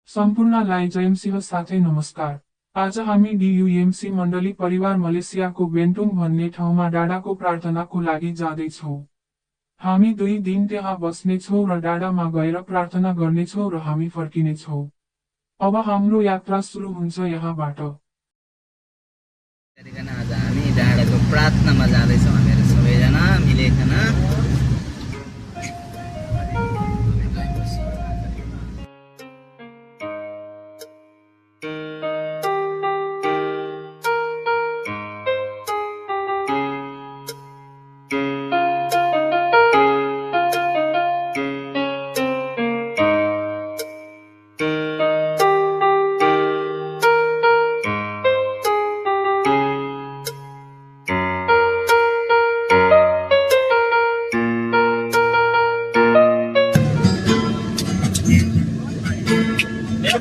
सम्पूर्णलाई जयमसिंह साथै नमस्कार। आज हामी डियुएमसी मण्डली परिवार मलेसियाको बेन्टुङ भन्ने ठाउँमा डाडाको प्रार्थनाको लागि जाँदैछौँ। हामी 2 दिन त्यहाँ बस्नेछौँ र डाडामा गएर प्रार्थना गर्नेछौँ र हामी फर्किनेछौँ। अब हाम्रो यात्रा सुरु हुन्छ यहाँबाट। आज हामी डाडाको प्रार्थनामा जाँदैछौँ हामीहरू सबैजना मिलिकन।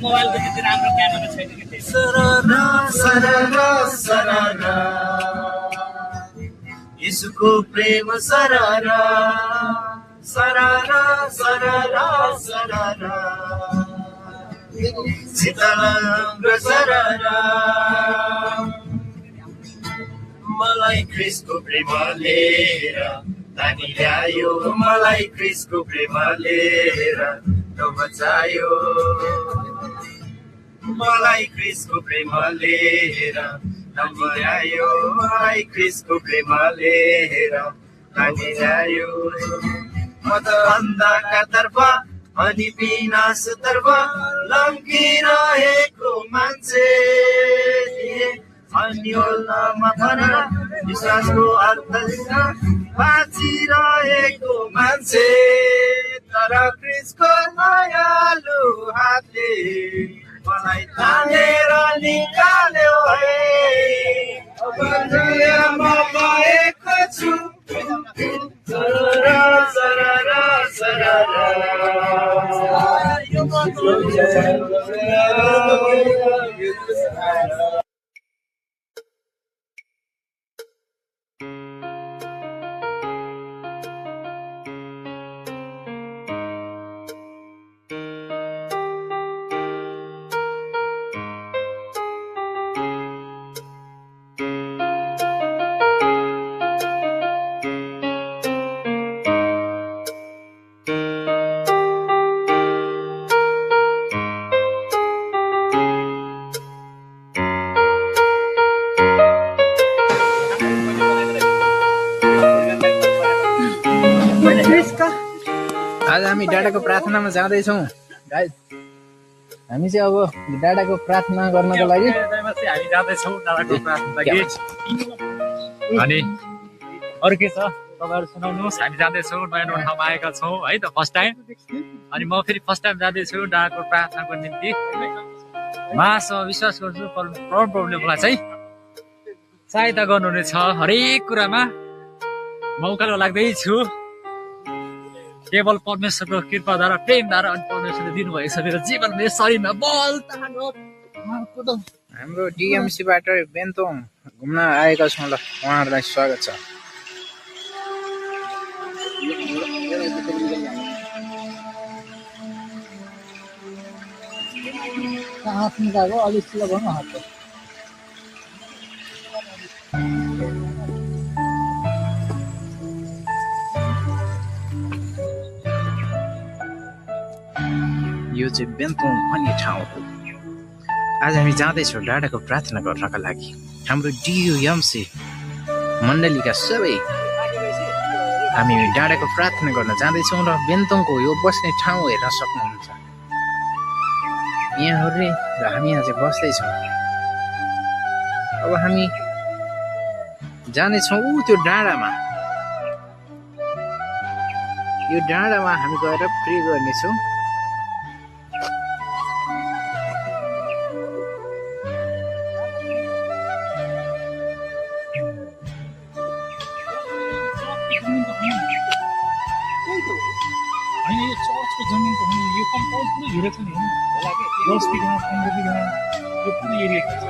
मोबाइलको त्यति राम्रो क्यामेरा छैन कि सररा सररा सररा यसुको प्रेम सररा सररा सररा सररा सीताराम सररा मलाई ख्रिस्टको प्रेम लिएर तानी ल्यायो मलाई ख्रिस्टको प्रेम लिएर बचायो मलाई ख्रिस्टको प्रेम लिएर ल्यायो मलाई ख्रिस्टको प्रेम लिएर ल्यायो म त अन्धका तर्फ अनि विनाशतर्फ लम्किरहेको मान्छे अन्योलमा भनेर विश्वासको अर्थ बाँचिरहेको मान्छे तर क्रिस्टको मायालु हातले मलाई तानेर निकाल्यो है अब म पाएको छु सररा सररा सररा आज हामी डाडाको प्रार्थनामा जाँदैछौँ गाइस। हामी चाहिँ अब डाडाको प्रार्थना गर्नको लागि हामी जाँदैछौँ डाडाको प्रार्थना लागि। अनि अरू के छ तपाईँहरू सुनाउनुहोस्। हामी जाँदैछौँ, नयाँ नयाँ ठाउँमा आएका छौँ है त फर्स्ट टाइम। अनि म फेरि फर्स्ट टाइम जाँदैछु डाडाको प्रार्थनाको निम्ति। उहाँसँग विश्वास गर्छु प्रभुले मलाई चाहिँ सहायता गर्नुहुनेछ हरेक कुरामा। म उकालो लाग्दैछु केवल परमेश्वरको कृपाद्वारा प्रेमद्वारा अनि परमेश्वरले दिनुभएको छ मेरो जीवन मेरो शरीरमा बल तागत। हाम्रो डिएमसीबाट बेन्तोङ घुम्न आएका छौँ ल, उहाँहरूलाई स्वागत छ। हात निकाल्यो अलिक सिधा गर्नु हात। यो चाहिँ बेन्तोङ भन्ने ठाउँ हो। आज हामी जाँदैछौँ डाडाको प्रार्थना गर्नका लागि। हाम्रो डियुएमसी मण्डलीका सबै हामी डाडाको प्रार्थना गर्न जाँदैछौँ र बेन्तोङको यो बस्ने ठाउँ हेर्न सक्नुहुन्छ यहाँहरूले। र हामी यहाँ चाहिँ बस्दैछौँ। अब हामी जानेछौँ त्यो डाँडामा। यो डाँडामा हामी गएर प्रे गर्नेछौँ। चर्चको जमिनको हुने यो कम्पाउन्ड पुरै घेर छ नि, 10 बिघा 15 बिघा यो पुरै एरिया छ।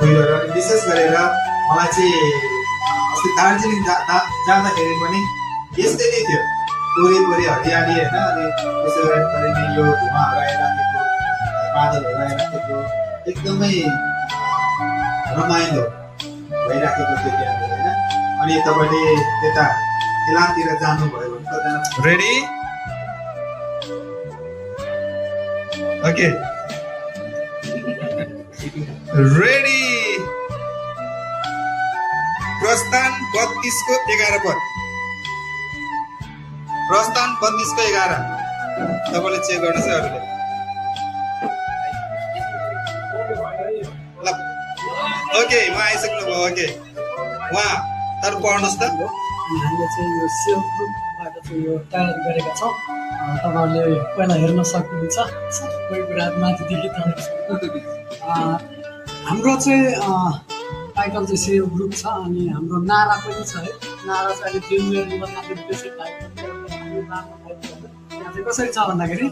कुहिरोहरू अनि विशेष गरेर मलाई चाहिँ अस्ति दार्जिलिङ जाँदाखेरि पनि यस्तै नै थियो, वरिपरि हरियाली होइन, अनि त्यसो गरेर यो धुवाहरू आइराखेको, बादलहरू आइराखेको, एकदमै रमाइलो भइराखेको थियो त्यहाँनिर होइन। अनि तपाईँले त्यता इलामतिर जानुभयो भने कता रेडी ओके रेडी प्रस्थान 32 को 11 पद, प्रस्थान 32 को 11 तपाईँले चेक गर्नुहोस् है अरूले। ओके उहाँ आइसक्नुभयो, ओके उहाँ तर पढ्नुहोस् त। हामीले चाहिँ यो सेल्फ ग्रुपबाट चाहिँ यो तयारी गरेका छौँ। तपाईँहरूले पहिला हेर्न सक्नुहुन्छ, सबै कुरा माथिदेखि हाम्रो चाहिँ टाइटल चाहिँ सेल्फ ग्रुप छ अनि हाम्रो नारा पनि छ है। नारा चाहिँ अहिले जुनियरमा त्यसै यहाँ चाहिँ कसरी छ भन्दाखेरि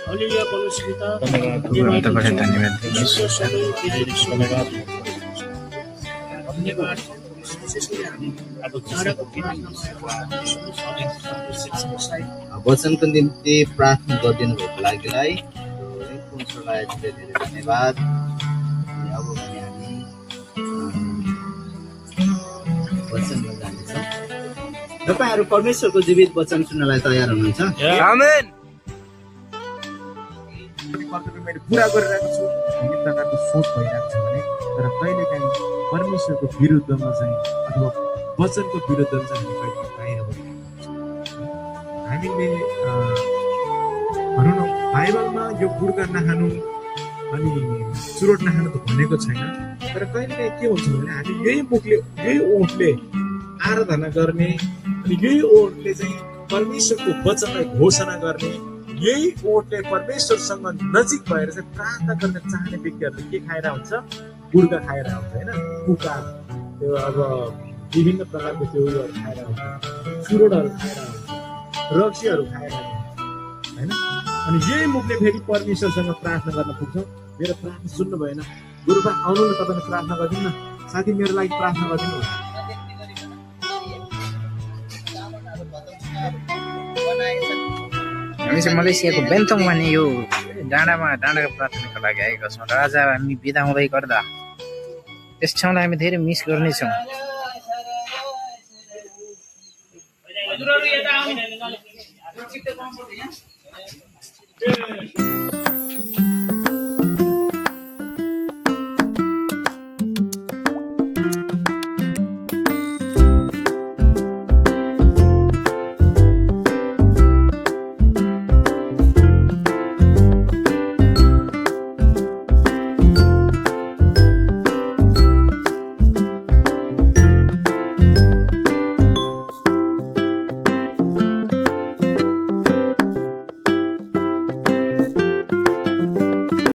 हलिया पलुस्मिता तपाईँलाई धन्यवाद दिन्छु। वचनको निम्ति प्रार्थना गरिदिनु भएको लागिलाई धेरै धेरै धन्यवाद। अब भने हामी वचनमा जानेछौँ। तपाईँहरू परमेश्वरको जीवित वचन सुन्नलाई तयार हुनुहुन्छ? आमेन। कर्तव्य मैले पुरा गरिरहेको छु भन्ने प्रकारको सोच भइरहेको छ भने, तर कहिलेकाहीँ परमेश्वरको विरुद्धमा चाहिँ अथवा वचनको विरुद्धमा चाहिँ हामी कहिले बाहिर भइरहेको छ। हामीले भनौँ न बाइबलमा यो गुड्का नखानु अनि चुरोट नखानु त भनेको छैन, तर कहिलेकाहीँ के हुन्छ भने हामी यही ओठले आराधना गर्ने अनि यही ओठले चाहिँ परमेश्वरको वचनलाई घोषणा गर्ने, यही ओठले परमेश्वरसँग नजिक भएर चाहिँ प्रार्थना गर्न चाहने व्यक्तिहरूले के खाएर हुन्छ? गुड्का खाएर हुन्छ होइन, कुका त्यो अब विभिन्न प्रकारको त्यो उयोहरू खाएर हुन्छ, चुरोटहरू खाएर हुन्छ, रक्सीहरू खाएर हुन्छ होइन। अनि यही मुखले फेरि परमेश्वरसँग प्रार्थना गर्न पुग्छौँ। मेरो प्रार्थना सुन्नु भएन, गुरुबा आउनु न तपाईँले प्रार्थना गरिदिनु न, साथी मेरो लागि प्रार्थना गरिदिनु न। हामी चाहिँ मलेसियाको बेन्तोङ भन्ने यो डाँडाको प्रार्थनाको लागि आएका छौँ र आज हामी बिदा हुँदै गर्दा यस ठाउँलाई हामी धेरै मिस गर्नेछौँ।